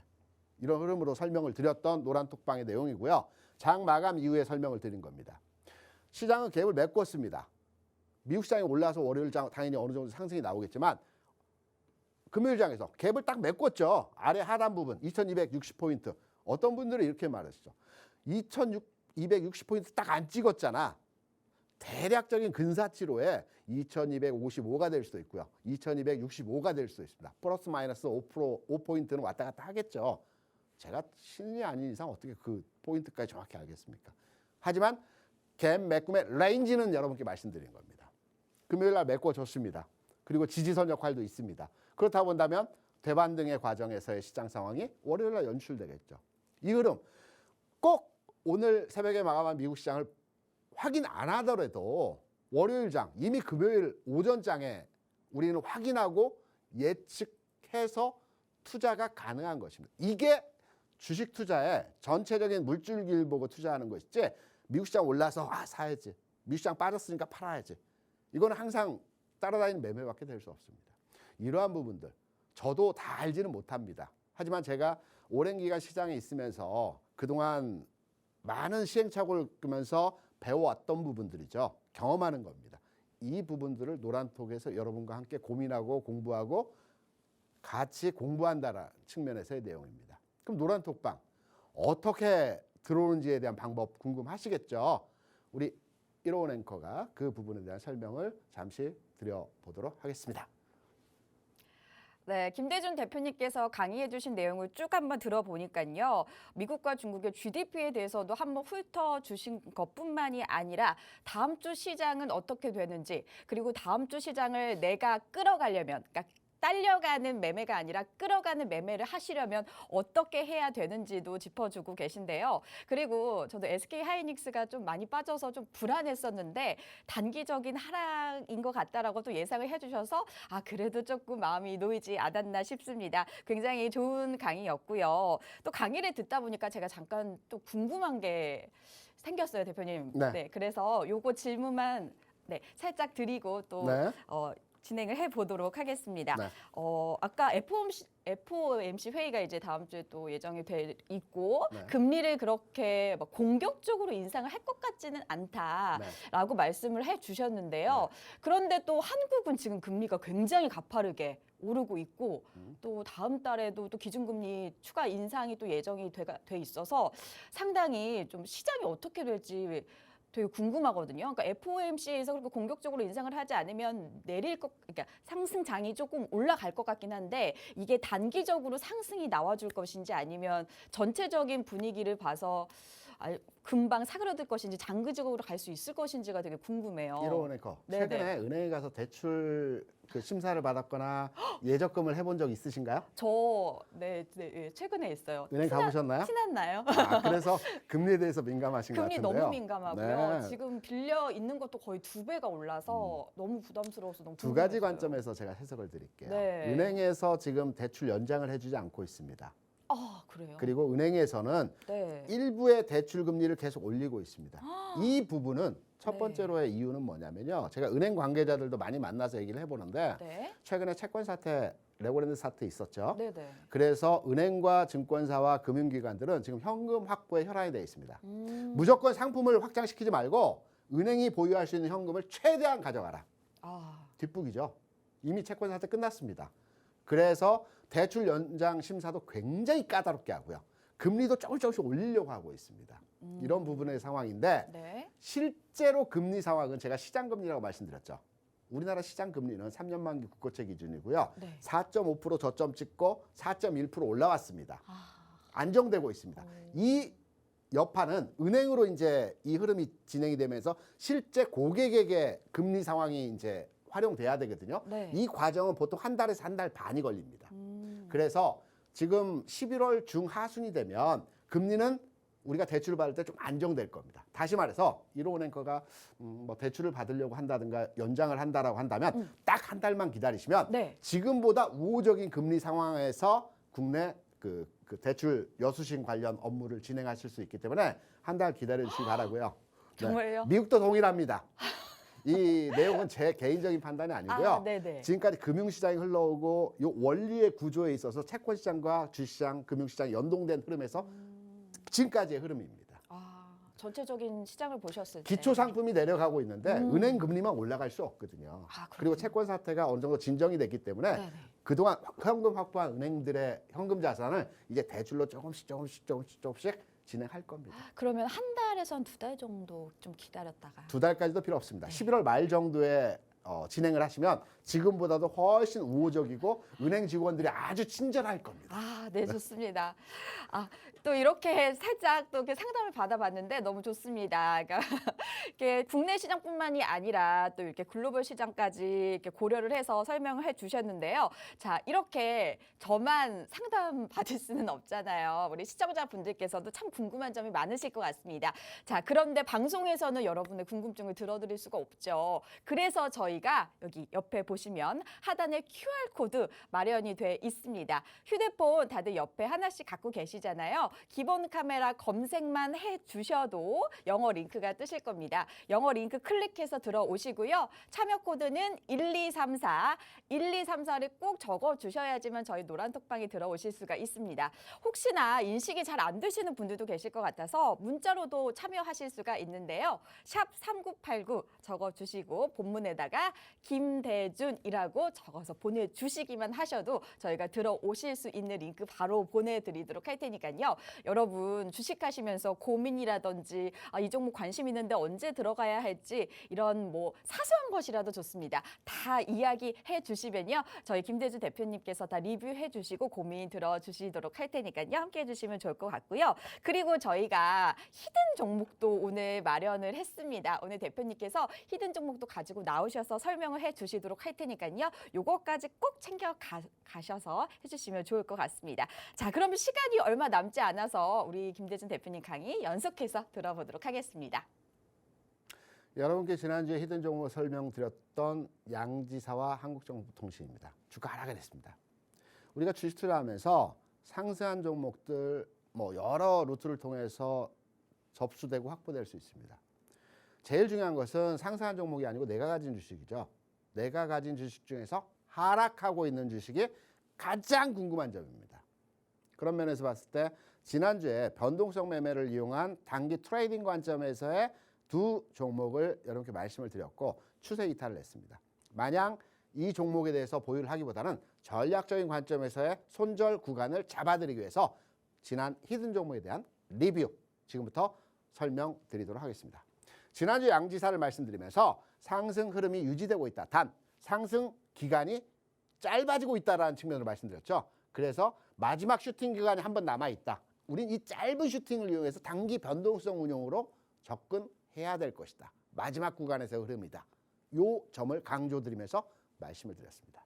이런 흐름으로 설명을 드렸던 노란톡방의 내용이고요. 장 마감 이후에 설명을 드린 겁니다. 시장은 갭을 메꿨습니다. 미국 시장이 올라서 월요일 장 당연히 어느 정도 상승이 나오겠지만 금요일 장에서 갭을 딱 메꿨죠. 아래 하단 부분 2260포인트. 어떤 분들은 이렇게 말하시죠. 2260포인트 딱 안 찍었잖아. 대략적인 근사치로에 2255가 될 수도 있고요. 2265가 될 수도 있습니다. 플러스 마이너스 5포인트는 왔다 갔다 하겠죠. 제가 신이 아닌 이상 어떻게 그 포인트까지 정확히 알겠습니까? 하지만 갭 매꿈의 레인지는 여러분께 말씀드린 겁니다. 금요일 날 메꿔줬습니다. 그리고 지지선 역할도 있습니다. 그렇다고 본다면 되반등의 과정에서의 시장 상황이 월요일 날 연출되겠죠. 이 흐름 꼭 오늘 새벽에 마감한 미국 시장을 확인 안 하더라도 월요일 장, 이미 금요일 오전 장에 우리는 확인하고 해서 투자가 가능한 것입니다. 이게 주식 투자의 전체적인 물줄기를 보고 투자하는 것이지 미국 시장 올라서 사야지. 미국 시장 빠졌으니까 팔아야지. 이거는 항상 따라다니는 매매밖에 될 수 없습니다. 이러한 부분들 저도 다 알지는 못합니다. 하지만 제가 오랜 기간 시장에 있으면서 그동안 많은 시행착오를 겪으면서 배워왔던 부분들이죠. 경험하는 겁니다. 이 부분들을 노란톡에서 여러분과 함께 고민하고 공부하고 같이 공부한다는 측면에서의 내용입니다. 그럼 노란톡방 어떻게 들어오는지에 대한 방법 궁금하시겠죠? 우리 1호 앵커가 그 부분에 대한 설명을 잠시 드려보도록 하겠습니다. 네, 김대준 대표님께서 강의해 주신 내용을 쭉 한번 들어보니까요. 미국과 중국의 GDP에 대해서도 한번 훑어주신 것뿐만이 아니라 다음 주 시장은 어떻게 되는지, 그리고 다음 주 시장을 내가 끌어가려면, 그러니까 딸려가는 매매가 아니라 끌어가는 매매를 하시려면 어떻게 해야 되는지도 짚어주고 계신데요. 그리고 저도 SK 하이닉스가 좀 많이 빠져서 좀 불안했었는데 단기적인 하락인 것 같다라고 또 예상을 해주셔서 그래도 조금 마음이 놓이지 않았나 싶습니다. 굉장히 좋은 강의였고요. 또 강의를 듣다 보니까 제가 잠깐 또 궁금한 게 생겼어요, 대표님. 네. 그래서 요거 질문만 살짝 드리고 또 네. 진행을 해보도록 하겠습니다. 네. 아까 FOMC 회의가 이제 다음 주에 또 예정이 돼 있고 네. 금리를 그렇게 막 공격적으로 인상을 할 것 같지는 않다라고 말씀을 해주셨는데요. 그런데 또 한국은 지금 금리가 굉장히 가파르게 오르고 있고 또 다음 달에도 또 기준금리 추가 인상이 또 예정이 돼 있어서 상당히 좀 시장이 어떻게 될지 되게 궁금하거든요. 그러니까 FOMC에서 그렇게 공격적으로 인상을 하지 않으면 그러니까 상승장이 조금 올라갈 것 같긴 한데 이게 단기적으로 상승이 나와줄 것인지 아니면 전체적인 분위기를 봐서 금방 사그라들 것인지 장기적으로 갈 수 있을 것인지가 되게 궁금해요. 1호 앵커. 네네. 최근에 은행에 가서 대출 심사를 받았거나 예적금을 해본 적 있으신가요? 최근에 했어요. 은행 가보셨나요? 티났나요? 그래서 금리에 대해서 민감하신 것 금리 같은데요. 너무 민감하고요. 네. 지금 빌려 있는 것도 거의 2배가 올라서 너무 부담스러워서 너무 두 가지 궁금했어요. 관점에서 제가 해석을 드릴게요. 네. 은행에서 지금 대출 연장을 해주지 않고 있습니다. 그래요? 그리고 은행에서는 네. 일부의 대출 금리를 계속 올리고 있습니다. 이 부분은 첫 네. 번째로의 이유는 뭐냐면요. 제가 은행 관계자들도 많이 만나서 얘기를 해보는데 네. 최근에 채권 사태, 레고랜드 사태 있었죠. 네네. 그래서 은행과 증권사와 금융기관들은 지금 현금 확보에 혈안이 되어 있습니다. 음. 무조건 상품을 확장시키지 말고 은행이 보유할 수 있는 현금을 최대한 가져가라. 뒷북이죠. 이미 채권 사태 끝났습니다. 그래서 대출 연장 심사도 굉장히 까다롭게 하고요. 금리도 조금씩 올리려고 하고 있습니다. 이런 부분의 상황인데 네. 실제로 금리 상황은 제가 시장금리라고 말씀드렸죠. 우리나라 시장금리는 3년 만기 국고채 기준이고요. 네. 4.5% 저점 찍고 4.1% 올라왔습니다. 안정되고 있습니다. 이 여파는 은행으로 이제 이 흐름이 진행이 되면서 실제 고객에게 금리 상황이 이제 활용돼야 되거든요. 네. 이 과정은 보통 한 달에서 한 달 반이 걸립니다. 그래서 지금 11월 중하순이 되면 금리는 우리가 대출을 받을 때 좀 안정될 겁니다. 다시 말해서 1호 앵커가 뭐 대출을 받으려고 한다든가 연장을 한다라고 한다면 딱 한 달만 기다리시면 네. 지금보다 우호적인 금리 상황에서 국내 그 대출 여수신 관련 업무를 진행하실 수 있기 때문에 한 달 기다려 주시기 바라고요. 정말요? 미국도 동일합니다. 이 내용은 제 개인적인 판단이 아니고요. 네네. 지금까지 금융시장이 흘러오고 이 원리의 구조에 있어서 채권시장과 주식시장, 금융시장이 연동된 흐름에서 지금까지의 흐름입니다. 전체적인 시장을 보셨을 때. 기초 상품이 내려가고 있는데 은행 금리만 올라갈 수 없거든요. 그리고 채권 사태가 어느 정도 진정이 됐기 때문에 네네. 그동안 현금 확보한 은행들의 현금 자산을 이제 대출로 조금씩 진행할 겁니다. 그러면 한 달에서 한 2달 정도 좀 기다렸다가. 2달까지도 필요 없습니다. 11월 말 정도에 진행을 하시면 지금보다도 훨씬 우호적이고 은행 직원들이 아주 친절할 겁니다. 네, 좋습니다. 또 이렇게 살짝 또 이렇게 상담을 받아봤는데 너무 좋습니다. 그러니까 이렇게 국내 시장뿐만이 아니라 또 이렇게 글로벌 시장까지 이렇게 고려를 해서 설명을 해주셨는데요. 자, 이렇게 저만 상담 받을 수는 없잖아요. 우리 시청자분들께서도 참 궁금한 점이 많으실 것 같습니다. 자, 그런데 방송에서는 여러분의 궁금증을 들어드릴 수가 없죠. 그래서 저희 저희가 여기 옆에 보시면 하단에 QR코드 마련이 돼 있습니다. 휴대폰 다들 옆에 하나씩 갖고 계시잖아요. 기본 카메라 검색만 해주셔도 영어 링크가 뜨실 겁니다. 영어 링크 클릭해서 들어오시고요. 참여 코드는 1234, 1234를 꼭 적어주셔야지만 저희 노란톡방에 들어오실 수가 있습니다. 혹시나 인식이 잘 안 되시는 분들도 계실 것 같아서 문자로도 참여하실 수가 있는데요. 샵 3989 적어주시고 본문에다가 김대준이라고 적어서 보내주시기만 하셔도 저희가 들어오실 수 있는 링크 바로 보내드리도록 할 테니까요. 여러분 주식하시면서 고민이라든지 이 종목 관심 있는데 언제 들어가야 할지 이런 뭐 사소한 것이라도 좋습니다. 다 이야기해 주시면요. 저희 김대준 대표님께서 다 리뷰해 주시고 고민 들어주시도록 할 테니까요. 함께해 주시면 좋을 것 같고요. 그리고 저희가 히든 종목도 오늘 마련을 했습니다. 오늘 대표님께서 히든 종목도 가지고 나오셔서 설명을 해 주시도록 할 테니까요. 요거까지 꼭 챙겨 가셔서 해주시면 좋을 것 같습니다. 자, 그럼 시간이 얼마 남지 않아서 우리 김대준 대표님 강의 연속해서 들어보도록 하겠습니다. 여러분께 지난주에 히든 종목 설명드렸던 양지사와 한국정보통신입니다. 주가 하락을 했습니다. 우리가 주식 투자하면서 상승한 종목들 여러 루트를 통해서 접수되고 확보될 수 있습니다. 제일 중요한 것은 상승한 종목이 아니고 내가 가진 주식이죠. 내가 가진 주식 중에서 하락하고 있는 주식이 가장 궁금한 점입니다. 그런 면에서 봤을 때 지난주에 변동성 매매를 이용한 단기 트레이딩 관점에서의 두 종목을 여러분께 말씀을 드렸고 추세 이탈을 했습니다. 마냥 이 종목에 대해서 보유를 하기보다는 전략적인 관점에서의 손절 구간을 잡아드리기 위해서 지난 히든 종목에 대한 리뷰 지금부터 설명드리도록 하겠습니다. 지난주 양지사를 말씀드리면서 상승 흐름이 유지되고 있다. 단 상승 기간이 짧아지고 있다는 측면으로 말씀드렸죠. 그래서 마지막 슈팅 기간이 한 번 남아있다. 우린 이 짧은 슈팅을 이용해서 단기 변동성 운용으로 접근해야 될 것이다. 마지막 구간에서의 흐름이다. 요 점을 강조드리면서 말씀을 드렸습니다.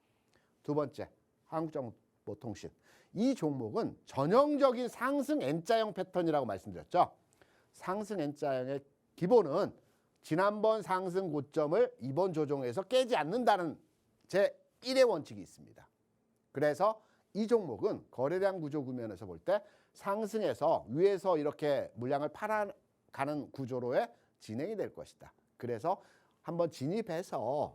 두 번째, 한국정보통신. 이 종목은 전형적인 상승 N자형 패턴이라고 말씀드렸죠. 상승 N자형의 기본은 지난번 상승 고점을 이번 조정에서 깨지 않는다는 제1의 원칙이 있습니다. 그래서 이 종목은 거래량 구조 구면에서 볼 때 상승해서 위에서 이렇게 물량을 팔아가는 구조로의 진행이 될 것이다. 그래서 한번 진입해서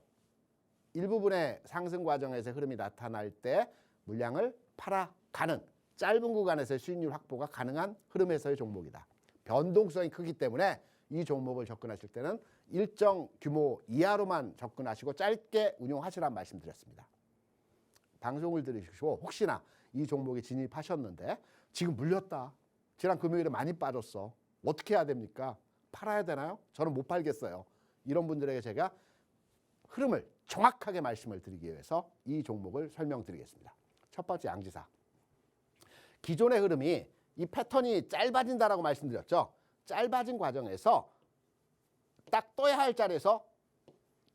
일부분의 상승 과정에서 흐름이 나타날 때 물량을 팔아가는 짧은 구간에서의 수익률 확보가 가능한 흐름에서의 종목이다. 변동성이 크기 때문에 이 종목을 접근하실 때는 일정 규모 이하로만 접근하시고 짧게 운용하시라는 말씀드렸습니다. 방송을 들으시고 혹시나 이 종목에 진입하셨는데 지금 물렸다. 지난 금요일에 많이 빠졌어. 어떻게 해야 됩니까? 팔아야 되나요? 저는 못 팔겠어요. 이런 분들에게 제가 흐름을 정확하게 말씀을 드리기 위해서 이 종목을 설명드리겠습니다. 첫 번째 양지사. 기존의 흐름이 이 패턴이 짧아진다라고 말씀드렸죠. 짧아진 과정에서 딱 떠야 할 자리에서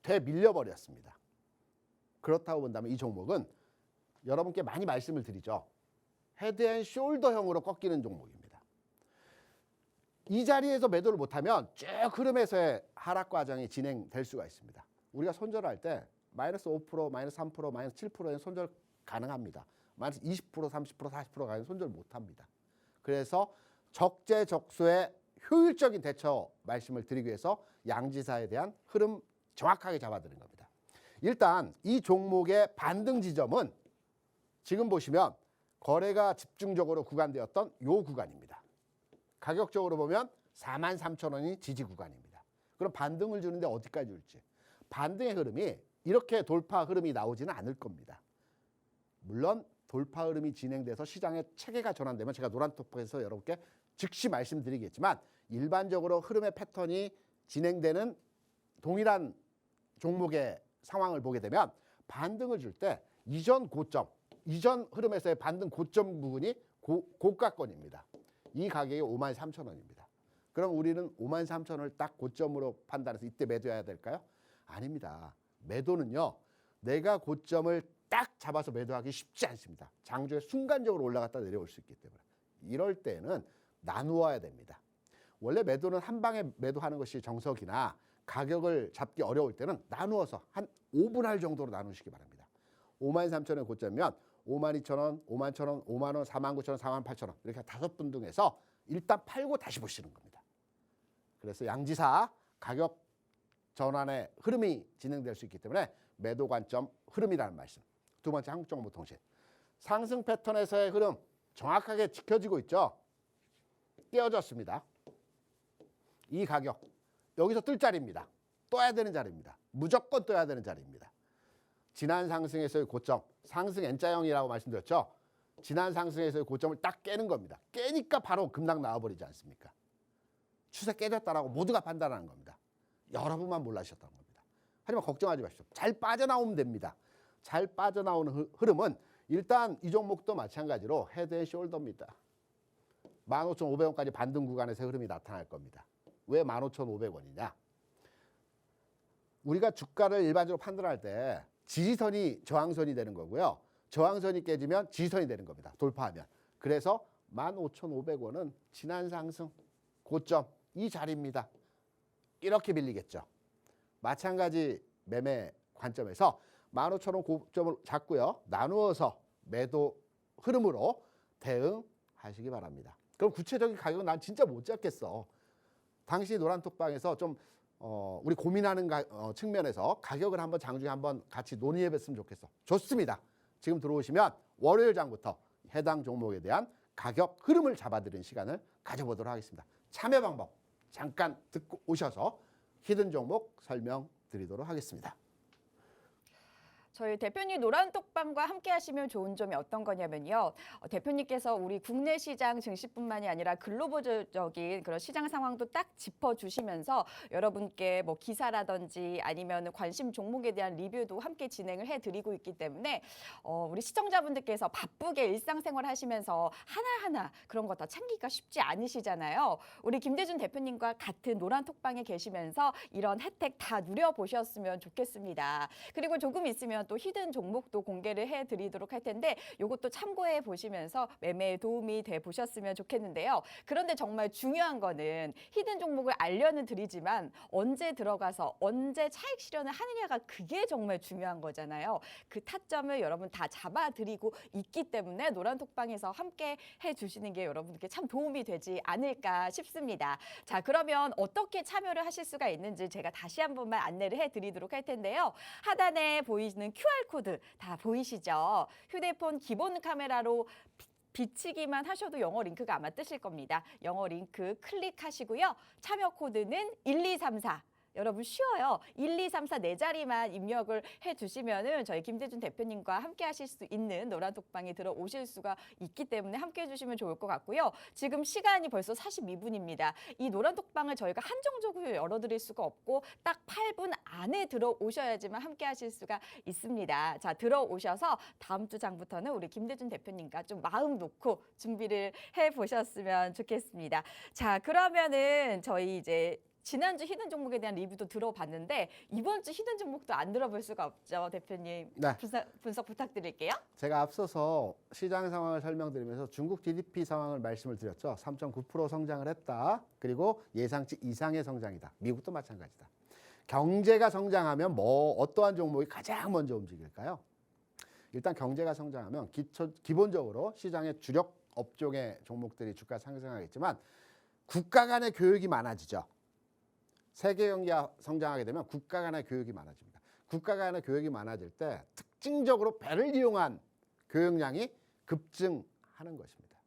되밀려버렸습니다. 그렇다고 본다면 이 종목은 여러분께 많이 말씀을 드리죠. 헤드앤숄더형으로 꺾이는 종목입니다. 이 자리에서 매도를 못하면 쭉 흐름에서의 하락 과정이 진행될 수가 있습니다. 우리가 손절할 때 마이너스 5%, 마이너스 3%, 마이너스 7%의 손절 가능합니다. 마이너스 20%, 30%, 40% 가는 손절 못합니다. 그래서 적재적소의 효율적인 대처 말씀을 드리기 위해서 양지사에 대한 흐름 정확하게 잡아드린 겁니다. 일단 이 종목의 반등 지점은 지금 보시면 거래가 집중적으로 구간되었던 이 구간입니다. 가격적으로 보면 43,000원이 지지 구간입니다. 그럼 반등을 주는데 어디까지 줄지. 반등의 흐름이 이렇게 돌파 흐름이 나오지는 않을 겁니다. 물론 돌파 흐름이 진행돼서 시장의 체계가 전환되면 제가 노란톡방에서 여러분께 즉시 말씀드리겠지만 일반적으로 흐름의 패턴이 진행되는 동일한 종목의 상황을 보게 되면 반등을 줄 때 이전 고점, 이전 흐름에서의 반등 고점 부분이 고가권입니다. 이 가격이 53,000원입니다. 그럼 우리는 53,000원을 딱 고점으로 판단해서 이때 매도해야 될까요? 아닙니다. 매도는요. 내가 고점을 딱 잡아서 매도하기 쉽지 않습니다. 장중에 순간적으로 올라갔다 내려올 수 있기 때문에. 이럴 때는 나누어야 됩니다. 원래 매도는 한 방에 매도하는 것이 정석이나 가격을 잡기 어려울 때는 나누어서 한 5분할 정도로 나누시기 바랍니다. 53,000원의 고점이면 52,000원, 51,000원, 50,000원, 49,000원, 48,000원 이렇게 5분 등에서 일단 팔고 다시 보시는 겁니다. 그래서 양지사 가격 전환의 흐름이 진행될 수 있기 때문에 매도 관점 흐름이라는 말씀. 두 번째 한국정보통신. 상승 패턴에서의 흐름 정확하게 지켜지고 있죠. 깨어졌습니다. 이 가격 여기서 뜰 자리입니다. 떠야 되는 자리입니다. 무조건 떠야 되는 자리입니다. 지난 상승에서의 고점, 상승 N자형이라고 말씀드렸죠. 지난 상승에서의 고점을 딱 깨는 겁니다. 깨니까 바로 급락 나와버리지 않습니까? 추세 깨졌다라고 모두가 판단하는 겁니다. 여러분만 몰라주셨다는 겁니다. 하지만 걱정하지 마십시오. 잘 빠져나오면 됩니다. 잘 빠져나오는 흐름은 일단 이 종목도 마찬가지로 헤드앤숄더입니다. 15,500원까지 반등 구간에서 흐름이 나타날 겁니다. 왜 15,500원이냐? 우리가 주가를 일반적으로 판단할 때 지지선이 저항선이 되는 거고요. 저항선이 깨지면 지지선이 되는 겁니다. 돌파하면. 그래서 15,500원은 지난 상승 고점 이 자리입니다. 이렇게 밀리겠죠. 마찬가지 매매 관점에서 15,000원 고점을 잡고요. 나누어서 매도 흐름으로 대응하시기 바랍니다. 그럼 구체적인 가격은 난 진짜 못 잡겠어. 당시 노란톡방에서 좀 우리 고민하는 측면에서 가격을 한번 장중에 한번 같이 논의해 봤으면 좋겠어. 좋습니다. 지금 들어오시면 월요일 장부터 해당 종목에 대한 가격 흐름을 잡아드리는 시간을 가져보도록 하겠습니다. 참여 방법 잠깐 듣고 오셔서 히든 종목 설명드리도록 하겠습니다. 저희 대표님 노란톡방과 함께 하시면 좋은 점이 어떤 거냐면요. 대표님께서 우리 국내 시장 증시뿐만이 아니라 글로벌적인 그런 시장 상황도 딱 짚어주시면서 여러분께 뭐 기사라든지 아니면 관심 종목에 대한 리뷰도 함께 진행을 해드리고 있기 때문에 우리 시청자분들께서 바쁘게 일상생활 하시면서 하나하나 그런 거 다 챙기기가 쉽지 않으시잖아요. 우리 김대준 대표님과 같은 노란톡방에 계시면서 이런 혜택 다 누려보셨으면 좋겠습니다. 그리고 조금 있으면 또 히든 종목도 공개를 해드리도록 할 텐데 이것도 참고해 보시면서 매매에 도움이 돼 보셨으면 좋겠는데요. 그런데 정말 중요한 거는 히든 종목을 알려는 드리지만 언제 들어가서 언제 차익 실현을 하느냐가 그게 정말 중요한 거잖아요. 그 타점을 여러분 다 잡아드리고 있기 때문에 노란톡방에서 함께 해주시는 게 여러분께 참 도움이 되지 않을까 싶습니다. 자, 그러면 어떻게 참여를 하실 수가 있는지 제가 다시 한 번만 안내를 해드리도록 할 텐데요. 하단에 보이시는 QR코드 다 보이시죠? 휴대폰 기본 카메라로 비치기만 하셔도 영어 링크가 아마 뜨실 겁니다. 영어 링크 클릭하시고요. 참여 코드는 1234. 여러분 쉬워요. 1234 네 자리만 입력을 해주시면은 저희 김대준 대표님과 함께 하실 수 있는 노란톡방에 들어오실 수가 있기 때문에 함께 해주시면 좋을 것 같고요. 지금 시간이 벌써 42분입니다. 이 노란톡방을 저희가 한정적으로 열어드릴 수가 없고 딱 8분 안에 들어오셔야지만 함께 하실 수가 있습니다. 자, 들어오셔서 다음 주 장부터는 우리 김대준 대표님과 좀 마음 놓고 준비를 해보셨으면 좋겠습니다. 자, 그러면은 저희 이제 지난주 히든 종목에 대한 리뷰도 들어봤는데 이번 주 히든 종목도 안 들어볼 수가 없죠. 대표님 네. 분석 부탁드릴게요. 제가 앞서서 시장 상황을 설명드리면서 중국 GDP 상황을 말씀을 드렸죠. 3.9% 성장을 했다. 그리고 예상치 이상의 성장이다. 미국도 마찬가지다. 경제가 성장하면 어떠한 종목이 가장 먼저 움직일까요? 일단 경제가 성장하면 기본적으로 시장의 주력 업종의 종목들이 주가 상승하겠지만 국가 간의 교육이 많아지죠. 세계 경기가 성장하게 되면 국가 간의 교육이 많아집니다. 국가 간의 교육이 많아질 때 특징적으로 배를 이용한 교역량이 급증하는 것입니다.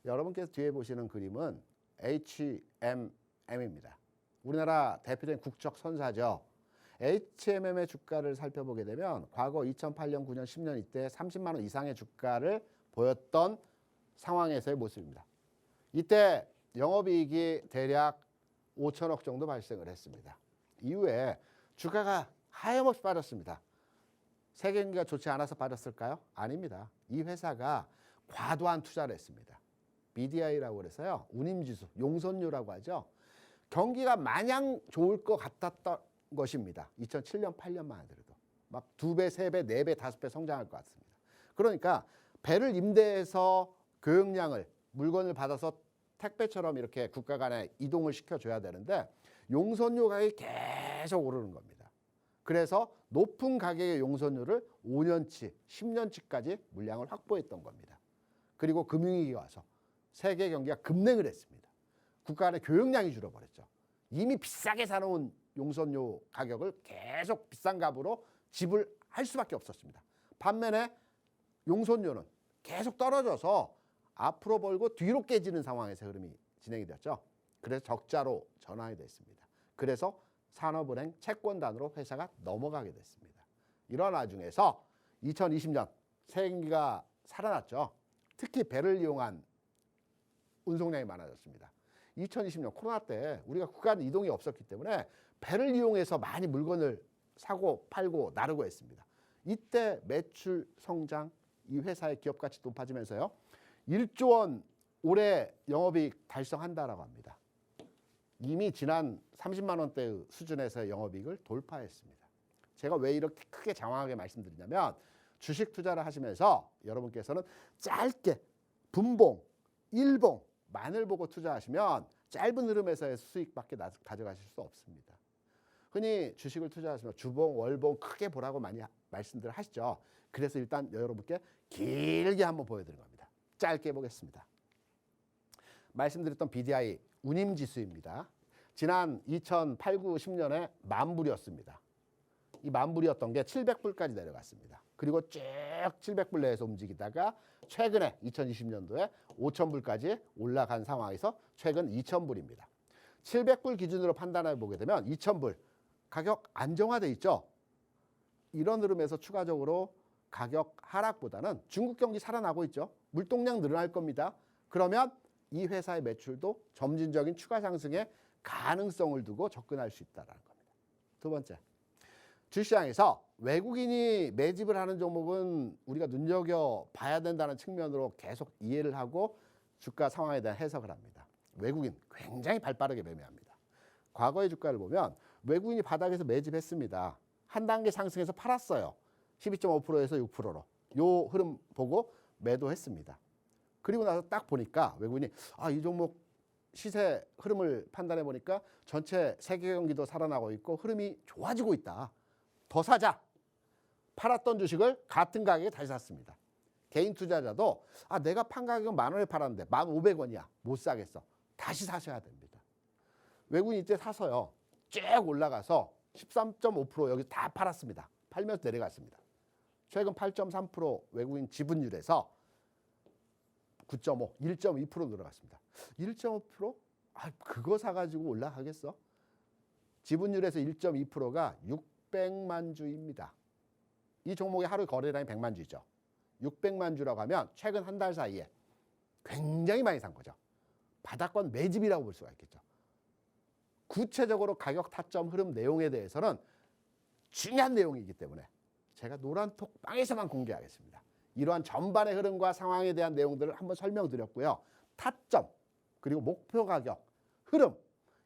여러분께서 뒤에 보시는 그림은 HMM입니다. 우리나라 대표적인 국적 선사죠. HMM의 주가를 살펴보게 되면 과거 2008년, 9년, 10년 이때 30만 원 이상의 주가를 보였던 상황에서의 모습입니다. 이때 영업이익이 대략 5천억 정도 발생을 했습니다. 이후에 주가가 하염없이 빠졌습니다. 세계 경기가 좋지 않아서 빠졌을까요? 아닙니다. 이 회사가 과도한 투자를 했습니다. BDI라고 그래서요. 운임지수, 용선료라고 하죠. 경기가 마냥 좋을 것 같았던 것입니다. 2007년, 8년만 하더라도. 막 2배, 3배, 4배, 5배 성장할 것 같습니다. 그러니까 배를 임대해서 교역량을 물건을 받아서 택배처럼 이렇게 국가 간에 이동을 시켜줘야 되는데 용선료 가격이 계속 오르는 겁니다. 그래서 높은 가격의 용선료를 5년치, 10년치까지 물량을 확보했던 겁니다. 그리고 금융위기가 와서 세계 경기가 급냉을 했습니다. 국가 간의 교역량이 줄어버렸죠. 이미 비싸게 사놓은 용선료 가격을 계속 비싼 값으로 지불할 수밖에 없었습니다. 반면에 용선료는 계속 떨어져서 앞으로 벌고 뒤로 깨지는 상황에서 흐름이 진행이 됐죠. 그래서 적자로 전환이 됐습니다. 그래서 산업은행 채권단으로 회사가 넘어가게 됐습니다. 이런 와중에서 2020년 새 경기가 살아났죠. 특히 배를 이용한 운송량이 많아졌습니다. 2020년 코로나 때 우리가 국간 이동이 없었기 때문에 배를 이용해서 많이 물건을 사고 팔고 나르고 했습니다. 이때 매출 성장, 이 회사의 기업 가치 높아지면서요. 1조 원 올해 영업이익 달성한다라고 합니다. 이미 지난 30만 원대의 수준에서의 영업이익을 돌파했습니다. 제가 왜 이렇게 크게 장황하게 말씀드리냐면 주식 투자를 하시면서 여러분께서는 짧게 분봉, 일봉, 만을 보고 투자하시면 짧은 흐름에서의 수익밖에 가져가실 수 없습니다. 흔히 주식을 투자하시면 주봉, 월봉 크게 보라고 많이 말씀들 하시죠. 그래서 일단 여러분께 길게 한번 보여드린 겁니다. 짧게 보겠습니다. 말씀드렸던 BDI 운임지수입니다. 지난 2008, 9, 10년에 만불이었습니다. 이 만불이었던 게 700불까지 내려갔습니다. 그리고 쭉 700불 내에서 움직이다가 최근에 2020년도에 5,000불까지 올라간 상황에서 최근 2,000불입니다. 700불 기준으로 판단해 보게 되면 2,000불 가격 안정화돼 있죠. 이런 흐름에서 추가적으로 가격 하락보다는 중국 경기 살아나고 있죠. 물동량 늘어날 겁니다. 그러면 이 회사의 매출도 점진적인 추가 상승의 가능성을 두고 접근할 수 있다는 겁니다. 두 번째, 주시장에서 외국인이 매집을 하는 종목은 우리가 눈여겨봐야 된다는 측면으로 계속 이해를 하고 주가 상황에 대한 해석을 합니다. 외국인 굉장히 발빠르게 매매합니다. 과거의 주가를 보면 외국인이 바닥에서 매집했습니다. 한 단계 상승해서 팔았어요. 12.5%에서 6%로. 요 흐름 보고 매도했습니다. 그리고 나서 딱 보니까 외국인이 이 종목 시세 흐름을 판단해 보니까 전체 세계 경기도 살아나고 있고 흐름이 좋아지고 있다. 더 사자. 팔았던 주식을 같은 가격에 다시 샀습니다. 개인 투자자도 내가 판 가격은 10,000원에 팔았는데 1,500원이야. 못 사겠어. 다시 사셔야 됩니다. 외국인이 이때 사서요. 쭉 올라가서 13.5% 여기 다 팔았습니다. 팔면서 내려갔습니다. 최근 8.3% 외국인 지분율에서 9.5, 1.2% 늘어갔습니다. 1.5%? 그거 사가지고 올라가겠어? 지분율에서 1.2%가 600만 주입니다. 이 종목의 하루 거래량이 100만 주이죠. 600만 주라고 하면 최근 한 달 사이에 굉장히 많이 산 거죠. 바닥권 매집이라고 볼 수가 있겠죠. 구체적으로 가격 타점 흐름 내용에 대해서는 중요한 내용이기 때문에 제가 노란톡 방에서만 공개하겠습니다. 이러한 전반의 흐름과 상황에 대한 내용들을 한번 설명드렸고요. 타점 그리고 목표 가격, 흐름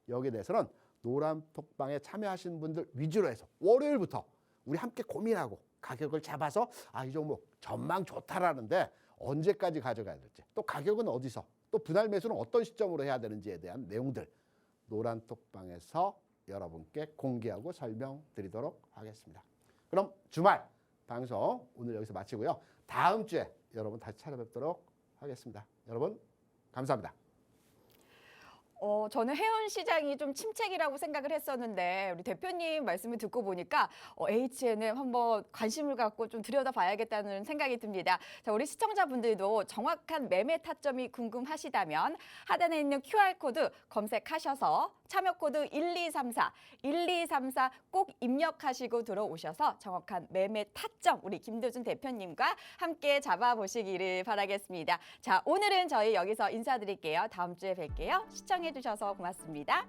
여기에 대해서는 노란톡방에 참여하신 분들 위주로 해서 월요일부터 우리 함께 고민하고 가격을 잡아서 이 종목 전망 좋다라는데 언제까지 가져가야 될지 또 가격은 어디서 또 분할 매수는 어떤 시점으로 해야 되는지에 대한 내용들 노란톡방에서 여러분께 공개하고 설명드리도록 하겠습니다. 그럼 주말 방송 오늘 여기서 마치고요. 다음 주에 여러분 다시 찾아뵙도록 하겠습니다. 여러분 감사합니다. 저는 해운 시장이 좀 침체기라고 생각을 했었는데 우리 대표님 말씀을 듣고 보니까 H&M 한번 관심을 갖고 좀 들여다봐야겠다는 생각이 듭니다. 자, 우리 시청자분들도 정확한 매매 타점이 궁금하시다면 하단에 있는 QR코드 검색하셔서 참여코드 1234 꼭 입력하시고 들어오셔서 정확한 매매 타점 우리 김대준 대표님과 함께 잡아보시기를 바라겠습니다. 자, 오늘은 저희 여기서 인사드릴게요. 다음 주에 뵐게요. 시청해주셔서 고맙습니다.